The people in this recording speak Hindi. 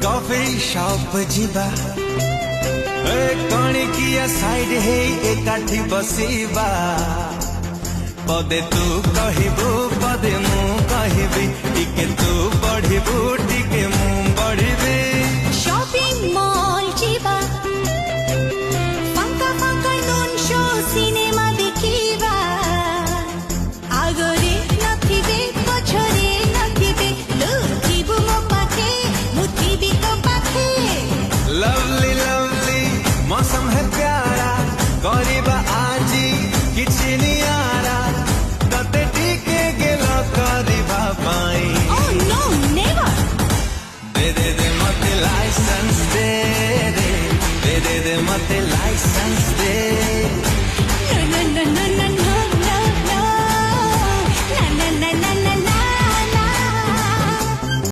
कॉफी शॉप जीवा कणी किया साइड है एकाठी बसीबा पदे तू कहबू पदे मु कहबी टिके तू बढ़िबू टिके मु बढ़िबी शॉपिंग मॉल जीवा फांका फांका नॉन शो सिनेमा देखिबा आगरे नथिबे पछरे नथिबे लुथिबु मो पाखे मुथिबी तो पाखे लवली लवली मौसम है प्यारा करीबा आजी किछि नियारा तते टिके गेलो करीबा पाई ओह नो नेवर दे मते लाइसेंस दे मते लाइसेंस